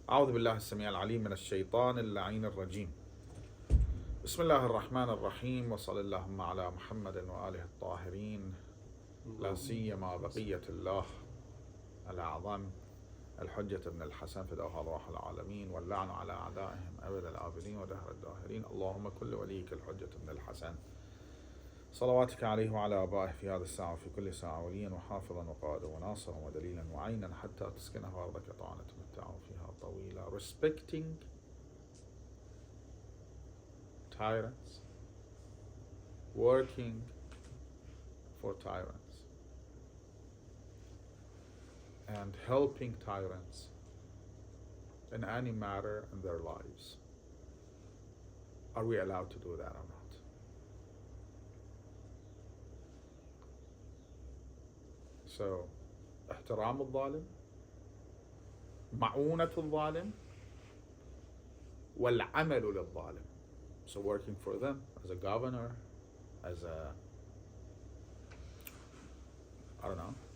أعوذ بالله السميع العليم من الشيطان اللعين الرجيم. بسم الله الرحمن الرحيم، وصلى اللهم على محمد وآله الطاهرين، لا سيما بقية الله الأعظم الحجة ابن الحسن فداه أرواح العالمين، واللعن على أعدائهم أبد الآبدين ودهر الداهرين. اللهم كل وليك الحجة ابن الحسن صلواتك عليه وعلى آبائه في هذا الساعة وفي كل ساعة وليا وحافظا وقائدا وناصرا ودليلا وعينا حتى تسكنه أرضك طاعة تمتعه فيها طويلا. Respecting tyrants, working for tyrants, and helping tyrants in any matter in their lives. Are we allowed to do that or not? So, احترام الظالم، معونة الظالم، والعمل للظالم. So working for them as a governor, as a,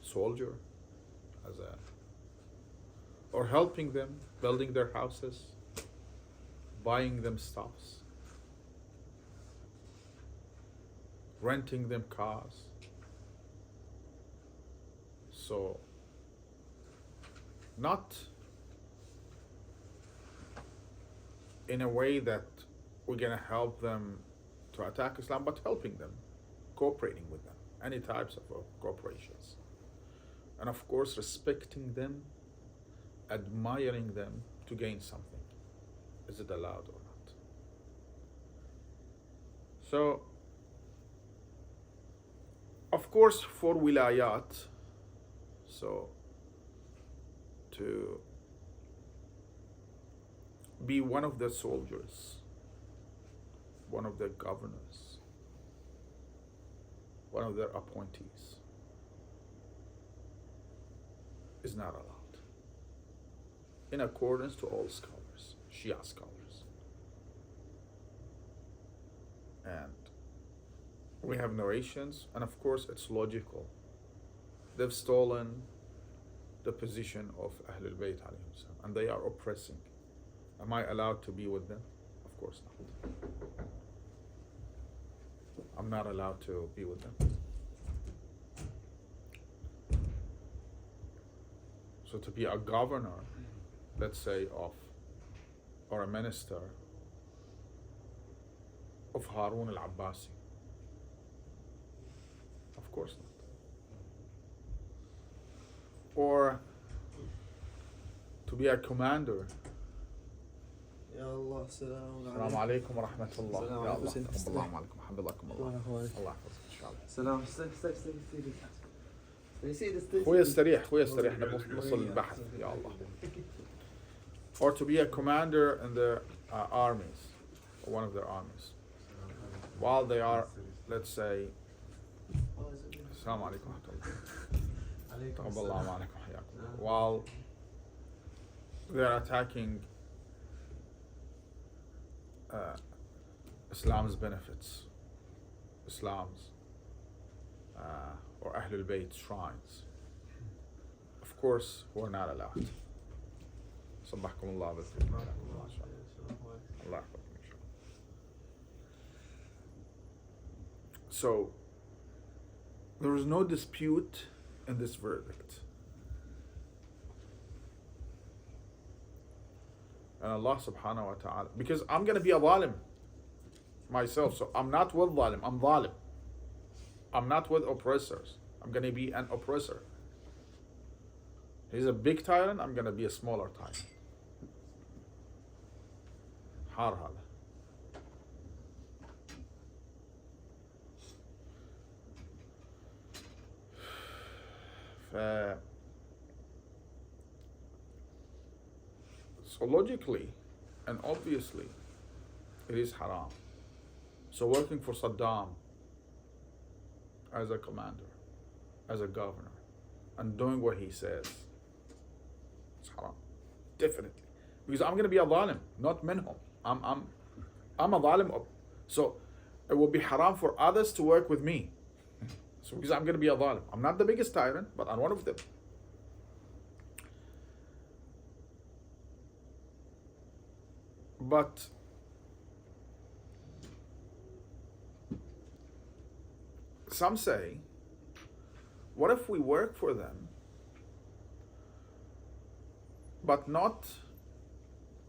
soldier, or helping them, building their houses, buying them stuffs, renting them cars. So, not in a way that we're going to help them to attack Islam, but helping them, cooperating with them, any types of cooperations. And of course, respecting them, admiring them to gain something. Is it allowed or not? So, of course, for wilayat, so to be one of the soldiers, one of their governors, one of their appointees is not allowed, in accordance to all scholars, Shia scholars. And we have narrations, and of course it's logical. They've stolen the position of Ahlul Bayt alayhim salam, and they are oppressing. Am I allowed to be with them? Of course not. I'm not allowed to be with them. So to be a governor, let's say, or a minister of Harun al-Abbasi, of course not. Or to be a commander. يا الله السلام السلام عليكم ورحمة الله. يا الله السلام تقبل الله عليكم، حفظكم الله. الله يحفظك إن شاء الله. سلام خويا استريح نبغى نوصل البحث يا الله. Or to be a commander in their armies, or one of their armies, while they are, let's say, السلام عليكم ورحمة الله. تقبل الله عليكم وحياكم. While they are attacking Islam's benefits, Islam's or Ahlul Bayt shrines, of course we're not allowed. صبحكم الله بالخير. الله يحفظكم إن شاء الله. So there is no dispute in this verdict. And Allah subhanahu wa ta'ala, because I'm going to be a zalim myself, so I'm not with zalim, I'm zalim. I'm not with oppressors. I'm going to be an oppressor. He's a big tyrant, I'm going to be a smaller tyrant. حار هذا. So logically and obviously it is haram. So working for Saddam as a commander, as a governor, and doing what he says, it's haram. Definitely. Because I'm going to be a zalim, not minhum. I'm a zalim. So it will be haram for others to work with me. So because I'm going to be a zalim. I'm not the biggest tyrant, but I'm one of them. But some say, what if we work for them, but not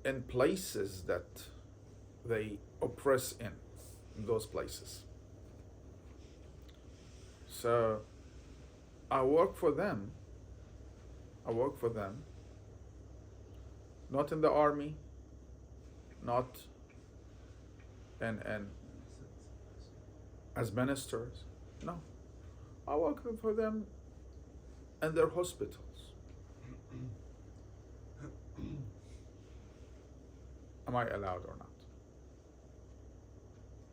in places that they oppress in those places? So I work for them, not in the army, not in as ministers. No. I work for them in their hospitals. Am I allowed or not?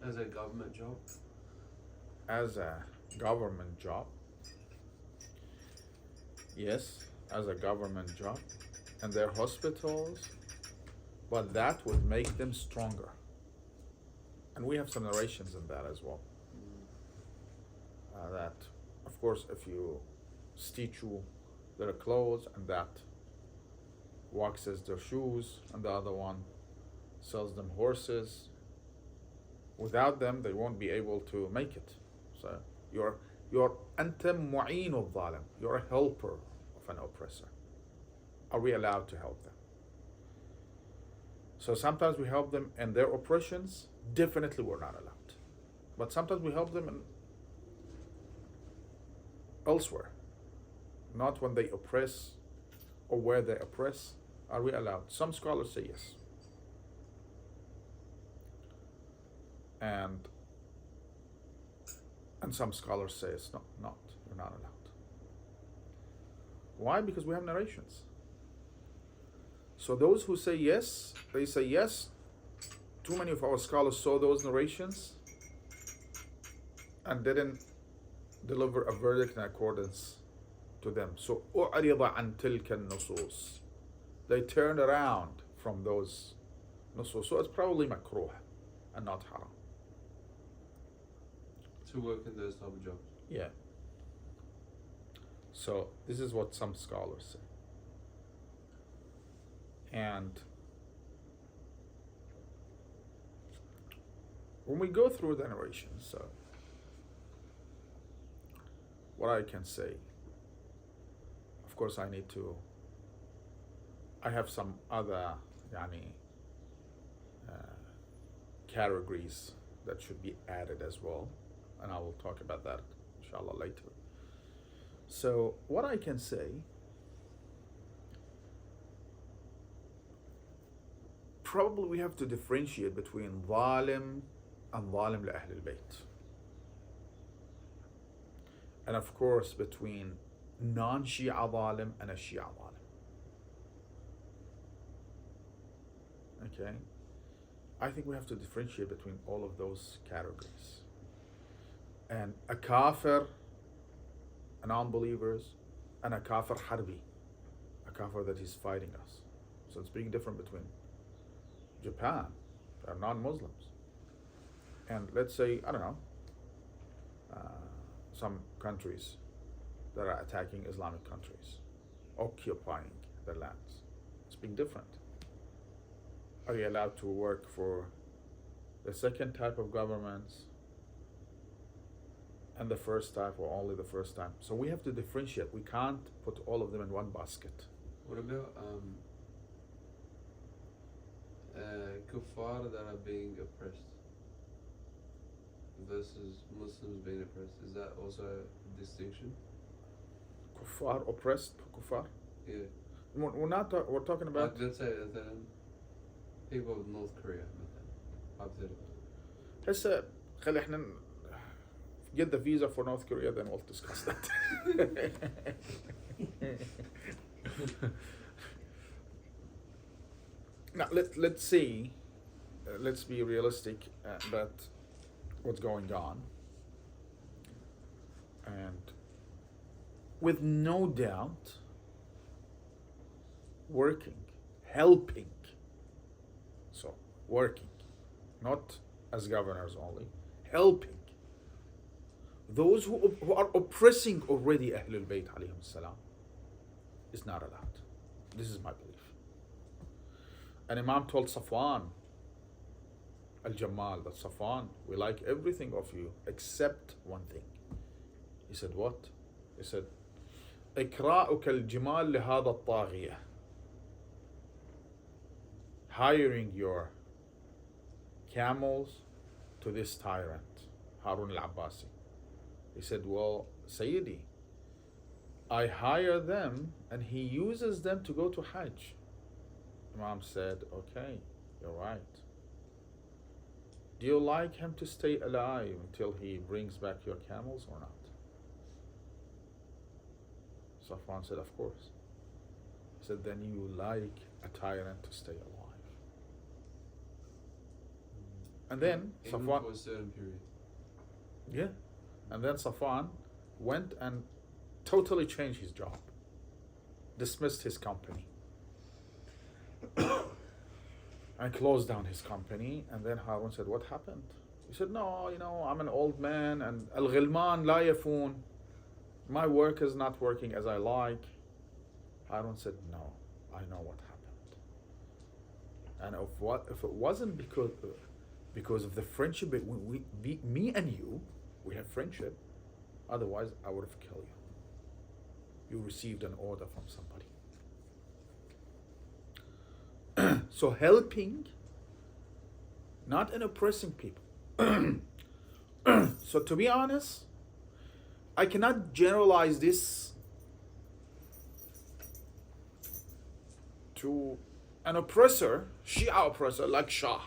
As a government job? As a government job. Yes, as a government job in their hospitals, but that would make them stronger. And we have some narrations in that as well. That, of course, if you stitch their clothes and that waxes their shoes, and the other one sells them horses, without them they won't be able to make it. So you're anta mu'een al-zalim, you're a helper of an oppressor. Are we allowed to help them? So sometimes we help them in their oppressions. Definitely we're not allowed. But sometimes we help them in elsewhere, not when they oppress or where they oppress. Are we allowed? Some scholars say yes, and some scholars say it's not. You're not allowed. Why? Because we have narrations. So those who say yes, they say yes. Too many of our scholars saw those narrations and didn't deliver a verdict in accordance to them. So أُعْرِضَ عَنْ تِلْكَ النُّصُوص. They turned around from those nusus. So it's probably makruh and not haram. To work in those type of jobs? Yeah. So this is what some scholars say. And when we go through the narrations, so what I can say, of course I have some other categories that should be added as well, and I will talk about that inshallah later. So what I can say, probably we have to differentiate between zalim and zalim li Ahl al-Bayt. And of course between non-Shia zalim and a Shia zalim. Okay? I think we have to differentiate between all of those categories. And a kafir, a non-believers, and a kafir harbi, a kafir that is fighting us. So it's being different between Japan, they're non-Muslims, and let's say, I don't know, some countries that are attacking Islamic countries, occupying their lands. It's being different. Are you allowed to work for the second type of governments and the first type, or only the first type? So we have to differentiate. We can't put all of them in one basket. What about kuffar that are being oppressed versus Muslims being oppressed? Is that also a distinction? Kuffar, oppressed kuffar? Yeah. We're talking about... Like, let's say people of North Korea, hypothetically. هسه خلي احنا get the visa for North Korea, then we'll discuss that. Now let's see, let's be realistic about what's going on, and with no doubt, working, helping. So working, not as governors only, helping those who are oppressing already Ahlul Bayt alayhim salam is not allowed. This is my belief. An Imam told Safwan Al-Jamal, that Safwan, we like everything of you except one thing. He said, what? He said, إكراؤك الجمال لهذا الطاغية. Hiring your camels to this tyrant, Harun al-Abbasi. He said, well, Sayyidi, I hire them and he uses them to go to Hajj. Imam said, okay, you're right. Do you like him to stay alive until he brings back your camels or not? Safwan said, of course. He said, then you like a tyrant to stay alive. And then Even Safwan, for a certain period. yeah, and then Safwan went and totally changed his job, dismissed his company, and closed down his company. And then Harun said, what happened? He said, no, I'm an old man and al-ghilman la yafun. My work is not working as I like. Harun said, no, I know what happened. And if it wasn't because of the friendship between me and you, we have friendship, otherwise I would have killed you. You received an order from somebody. So helping, not in oppressing people. So to be honest, I cannot generalize this to an oppressor, Shia oppressor like Shah.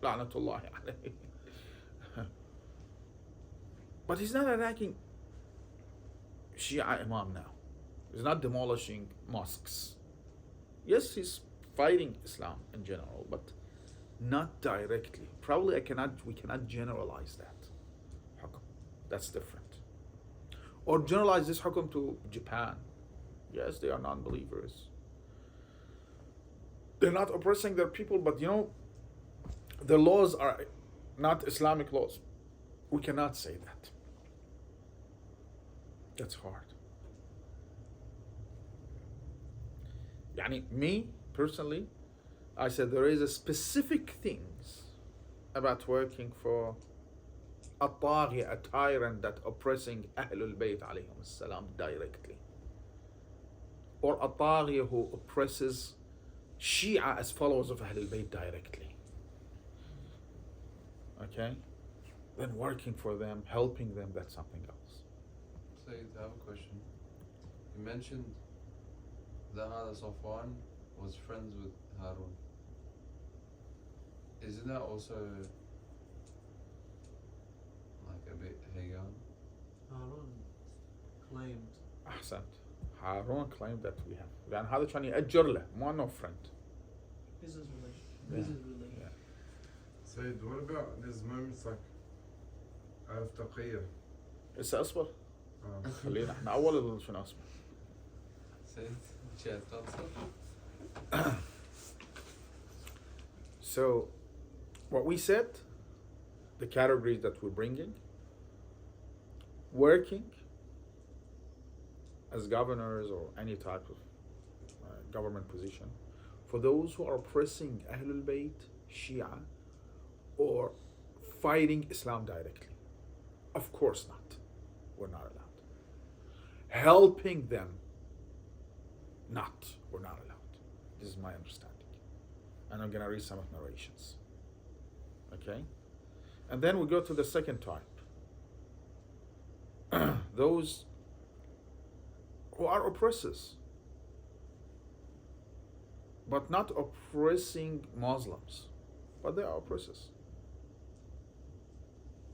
La'natullahi alayhi. But he's not attacking Shia Imam now. He's not demolishing mosques. Yes, he's fighting Islam in general, but not directly. Probably we cannot generalize that hukum. That's different. Or generalize this hukum to Japan. Yes, they are non-believers. They're not oppressing their people, but their laws are not Islamic laws. We cannot say that. That's hard. Me, personally, I said there is a specific things about working for a tyrant that oppressing Ahlul Bayt alayhim as-salam directly. Or a taghi who oppresses Shia as followers of Ahlul Bayt directly. Okay? Then working for them, helping them, that's something else. So I have a question. You mentioned that Safwan was friends with Harun. Isn't that also like a bit Hagan? Harun claimed. أحسنت. Harun claimed that we have. لأن هذا كان يأجر له مو no friend. Business relation. Yeah. Business relation. Yeah. Said, what about these moments like out of taqiyya? لسه أصبر. خلينا احنا أول شنو أصبر. So, what we said, the categories that we're bringing, working as governors or any type of government position, for those who are oppressing Ahlul Bayt, Shia, or fighting Islam directly. Of course not. We're not allowed. Helping them, we're not allowed. This is my understanding. And I'm going to read some of narrations. Okay? And then we go to the second type. Those who are oppressors, but not oppressing Muslims, but they are oppressors.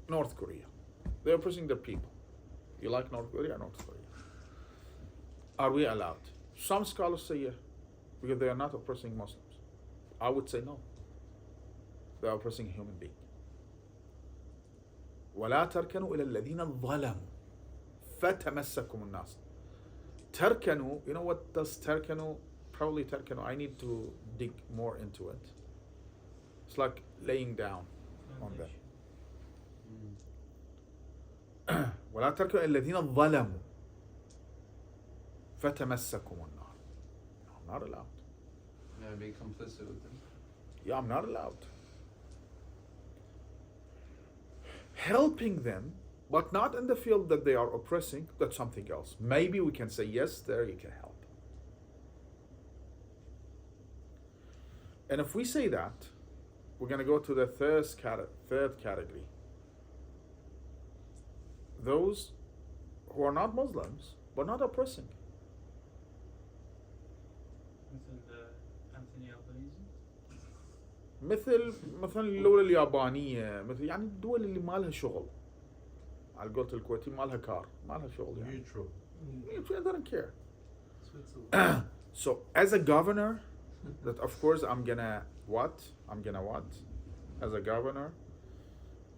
North Korea. They're oppressing their people. You like North Korea? North Korea. Are we allowed? Some scholars say yeah, because they are not oppressing Muslims. I would say no. They are oppressing a human being. ولا تركنوا إلى الذين ظلموا فتمسكم الناس. تركنوا, you know what does تركنوا? Probably تركنوا, I need to dig more into it. It's like laying down on them. ولا تركنوا إلى الذين ظلموا فتمسكم النار. No, not allowed. Yeah, be complicit with them. Yeah, I'm not allowed. Helping them, but not in the field that they are oppressing, that's something else. Maybe we can say, yes, there you can help. And if we say that, we're going to go to the third category. Those who are not Muslims, but not oppressing. Anthony Albanese. مثلا الدول اليابانية، مثل يعني الدول اللي ما لها شغل، على قولة الكويتي ما لها كار، ما لها شغل يعني. Neutral. Neutral, they don't care. Switzerland. So as a governor, that of course I'm gonna what? As a governor,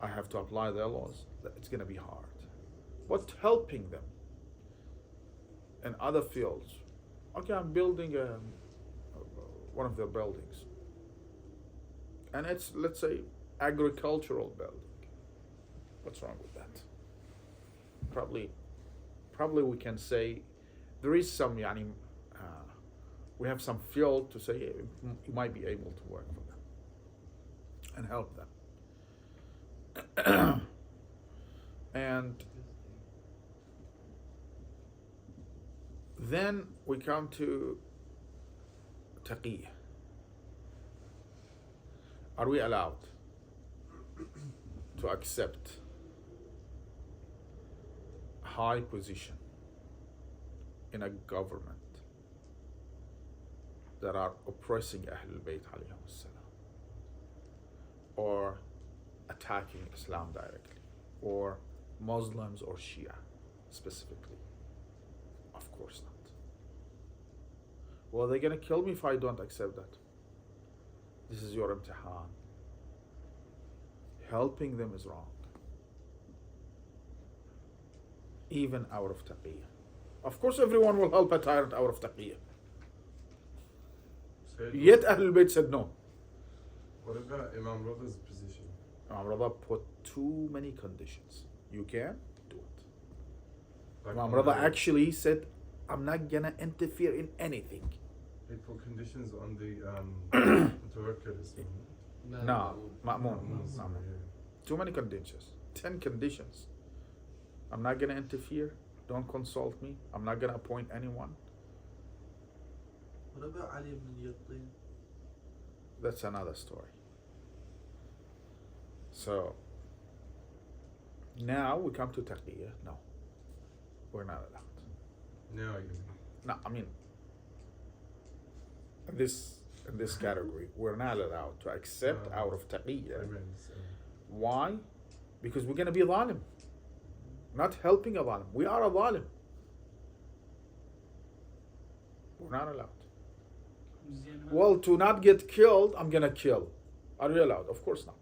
I have to apply their laws. It's gonna be hard. But helping them in other fields. Okay, I'm building one of their buildings. And it's, let's say, agricultural building. What's wrong with that? Probably we can say there is some, we have some field to say you might be able to work for them and help them. And then we come to taqiyya. Are we allowed to accept a high position in a government that are oppressing Ahlul Bayt alayhim as-salam, or attacking Islam directly, or Muslims or Shia specifically? Of course not. Well, they're gonna kill me if I don't accept that. This is your imtihan. Helping them is wrong. Even out of taqiyya. Of course everyone will help a tyrant out of taqiyya. Yet Ahlul Bayt said no. What about Imam Rada's position? Imam Rada put too many conditions. You can do it. Like Imam on Rada the- actually said, I'm not gonna interfere in anything. He put conditions on the mutawakkil. No, Ma'mun. Yeah. Too many conditions. 10 conditions. I'm not gonna interfere. Don't consult me. I'm not gonna appoint anyone. What about Ali ibn Yattin? That's another story. So now we come to taqiyya. No, we're not allowed. Now you mean. No, I mean, in this category, we're not allowed to accept out of taqiyya. Amen. So, Why? Because we're gonna be zalim. Not helping a zalim. We are a zalim. We're not allowed. Well, to not get killed, I'm gonna kill. Are we allowed? Of course not.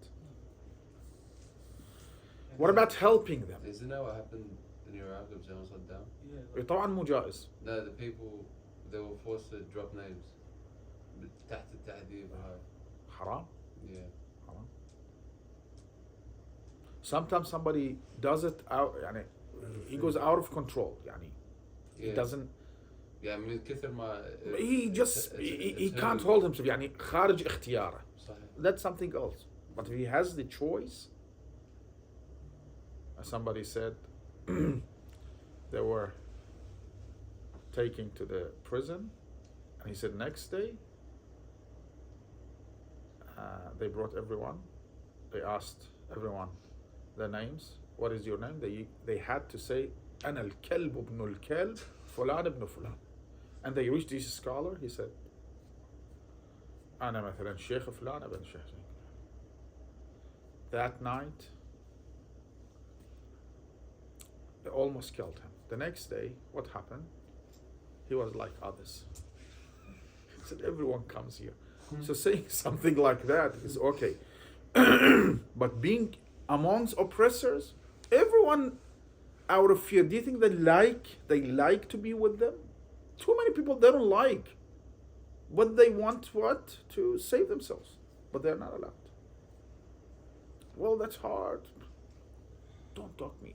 What about helping them? Isn't that what happened in Iraq with General Saddam? Yeah. طبعا مو جائز. No, the people, they were forced to drop names. تحت التعذيب هاي. حرام. Yeah. حرام. Sometimes somebody does it out, يعني, he goes out of control, يعني, he Yeah. doesn't. Yeah, من كثر ما He just he can't hold himself, يعني خارج اختياره. صحيح. That's something else. But if he has the choice, as somebody said, they were taken to the prison, and he said next day they brought everyone. They asked everyone their names. What is your name? They had to say أنا الكلب ابن الكلب فلان ابن فلان. And they reached this scholar. He said أنا مثلا شيخ فلان ابن شيخ. That night they almost killed him. The next day, what happened? He was like others. He said everyone comes here. So saying something like that is okay. But being amongst oppressors, everyone out of fear, do you think they like to be with them? Too many people they don't like. But they want what? To save themselves. But they're not allowed. Well, that's hard. Don't talk me.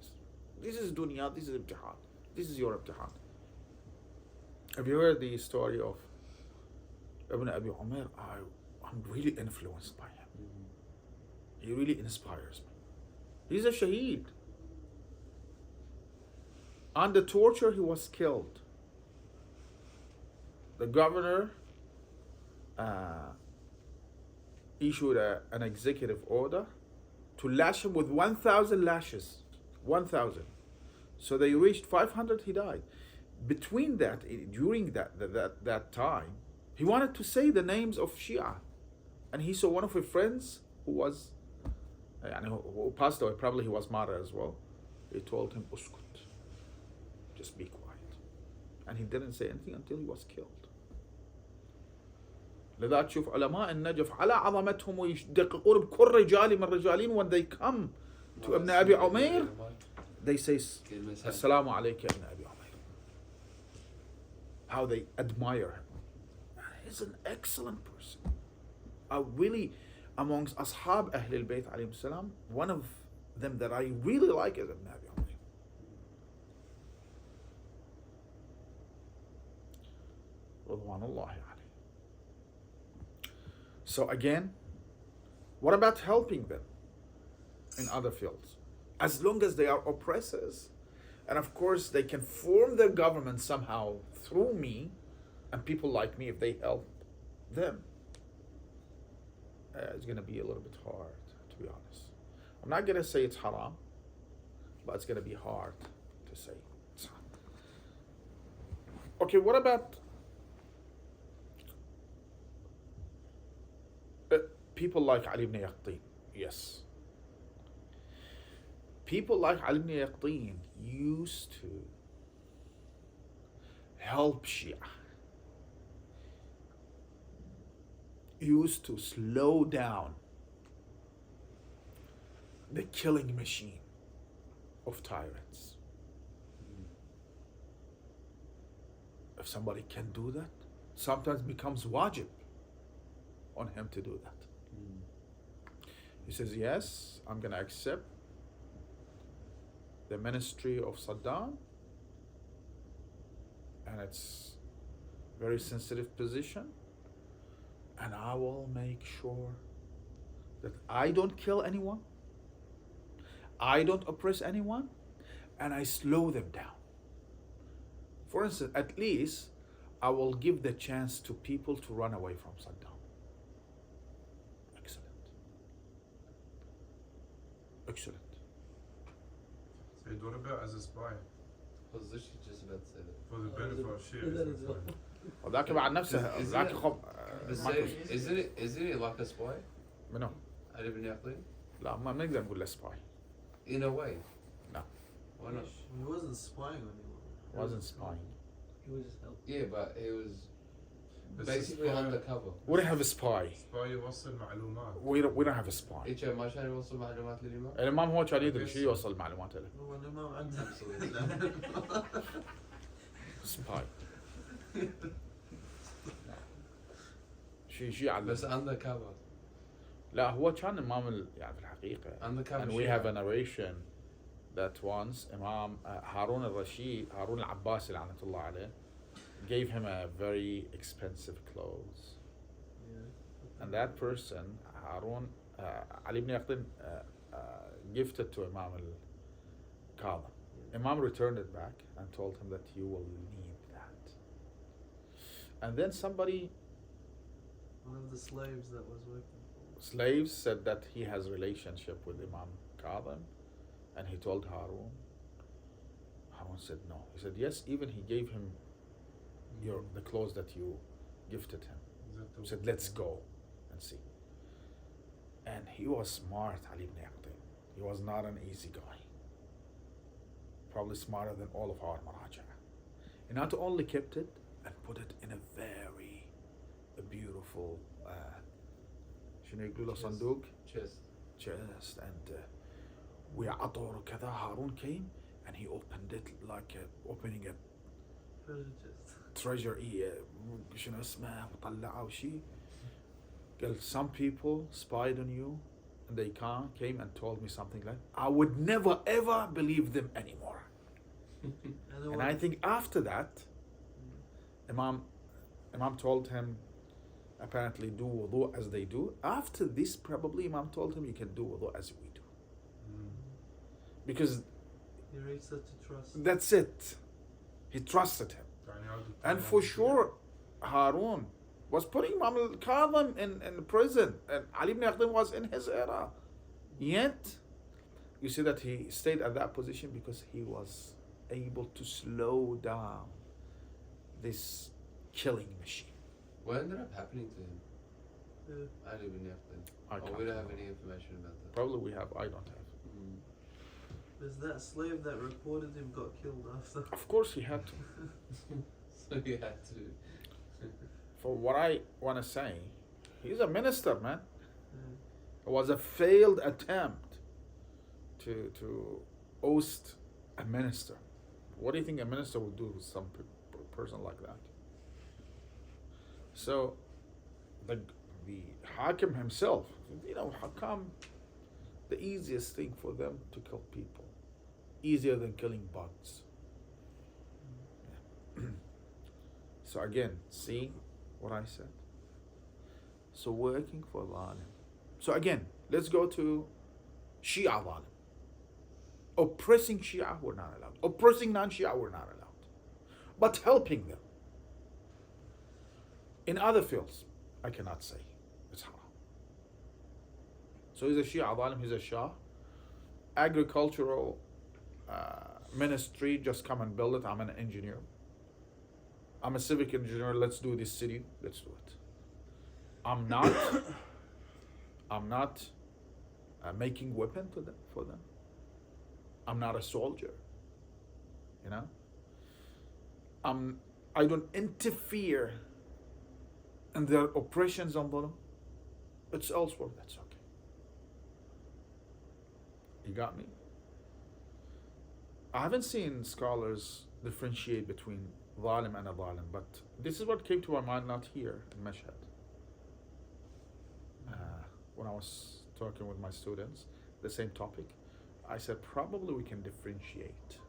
This is dunya, this is imtihan. This is your imtihan. Have you heard the story of Ibn Abi Umair? I'm I'm really influenced by him. He really inspires me. He's a shaheed. Under torture, he was killed. The governor issued an executive order to lash him with 1,000 lashes. 1,000. So they reached 500, he died. Between that, during that time, he wanted to say the names of Shia. And he saw one of his friends who passed away, probably he was martyred as well. He told him, uskut, just be quiet. And he didn't say anything until he was killed. لذا تشوف علماء النجف على عظمتهم ويدققون بكل رجال من رجالين when they come to ابن أبي عمير they say السلام عليك يا ابن أبي عمير. How they admire him. He's an excellent person. I really, amongst ashab Ahl al-Bayt alayhim salam, one of them that I really like is Ibn Abi Umayr. Radwanullahi alayhi. So again, what about helping them in other fields? As long as they are oppressors, and of course they can form their government somehow through me and people like me, if they help them, it's going to be a little bit hard, to be honest. I'm not going to say it's haram, but it's going to be hard to say. Okay, what about people like Ali ibn Yaqtin? Yes. People like Ali ibn Yaqtin used to help Shia, used to slow down the killing machine of tyrants. If somebody can do that, sometimes it becomes wajib on him to do that. He says, yes, I'm going to accept the ministry of Saddam, and it's a very sensitive position, and I will make sure that I don't kill anyone, I don't oppress anyone, and I slow them down. For instance, at least I will give the chance to people to run away from Saddam. Excellent. So what about as a spy? I was literally just about to say that. For the benefit of Shia as a spy. وذاك بعد نفسه ذاك خب Isn't it like a spy? منو؟ Ali ibn Yaqtin? لا ما بنقدر نقول له spy. In a way. No. Why not? He wasn't spying on anyone. Wasn't spying. He was just helping. Yeah, but he was Bس basically spy- undercover. We don't have a spy. spy يوصل معلومات. We don't have a spy. إيش ما عشان يوصل معلومات للإمام؟ الإمام هو كان يدري شو يوصل معلومات له. هو الإمام عنده spy. شيء على بس undercover. لا هو كان إمام يعني في الحقيقة. Undercover. And we have a narration that once Imam Harun al-Rashid, Harun al-Abbasi لعنة الله عليه, gave him a very expensive clothes. And that person, Harun, Ali ibn Yaqtin, gifted to Imam al-Qadhi. Imam returned it back and told him that you will need that. And then somebody, one of the slaves that was working for slaves, said that he has relationship with Imam Qadhi, and he told Harun. Harun said no. He said yes, even he gave him the clothes that you gifted him. He said let's go and see. And he was smart, Ali ibn Yaqtin. He was not an easy guy. Probably smarter than all of our maraja. He not only kept it and put it in a very beautiful شنو يقولوا له صندوق chest, and we عطور كذا. Harun came and he opened it like opening a treasure شنو اسمه وطلعه وشي. قال some people spied on you and they came and told me something like I would never ever believe them anymore. And I think after that Imam told him apparently do wudu as they do. After this, probably Imam told him, you can do wudu as we do. Because He reached such a trust. that's it. He trusted him. And for sure, Harun was putting Imam al-Kadhim in prison. And Ali ibn Yaqdin was in his era. Yet, you see that he stayed at that position because he was able to slow down this killing machine. What ended up happening to him? Yeah. Ali ibn Yaqdin. I Oh, can't we don't have remember. any information about that. Probably we have, I don't have. There's that slave that reported him got killed after. Of course he had to. So you had to. For what I want to say, he's a minister, man. Yeah. It was a failed attempt to oust a minister. What do you think a minister would do with some person like that? So, the Hakim himself, how come the easiest thing for them to kill people? Easier than killing bugs. Yeah. So again, see what I said? So working for Zalim. So again, let's go to Shia Zalim. Oppressing Shia, we're not allowed. Oppressing non-Shia, we're not allowed. But helping them in other fields, I cannot say. It's haram. So he's a Shia Zalim, he's a Shah. Agricultural ministry, just come and build it. I'm an engineer. I'm a civic engineer. Let's do this city. Let's do it. I'm not making weapon for them. I'm not a soldier. I don't interfere in their oppressions on them. It's elsewhere. That's okay. You got me? I haven't seen scholars differentiate between Zalim and a Zalim, but this is what came to my mind, not here in Mashhad. When I was talking with my students, the same topic, I said probably we can differentiate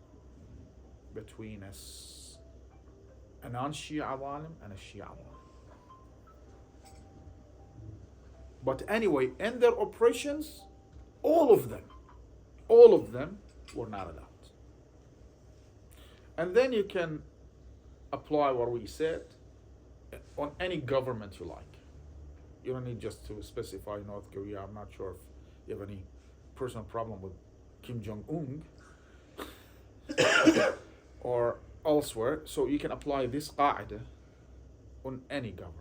between a non-Shia Zalim and a Shia Zalim. But anyway, in their oppressions, all of them were not allowed. And then you can apply what we said on any government you like. You don't need just to specify North Korea. I'm not sure if you have any personal problem with Kim Jong-un or elsewhere. So you can apply this qaida on any government.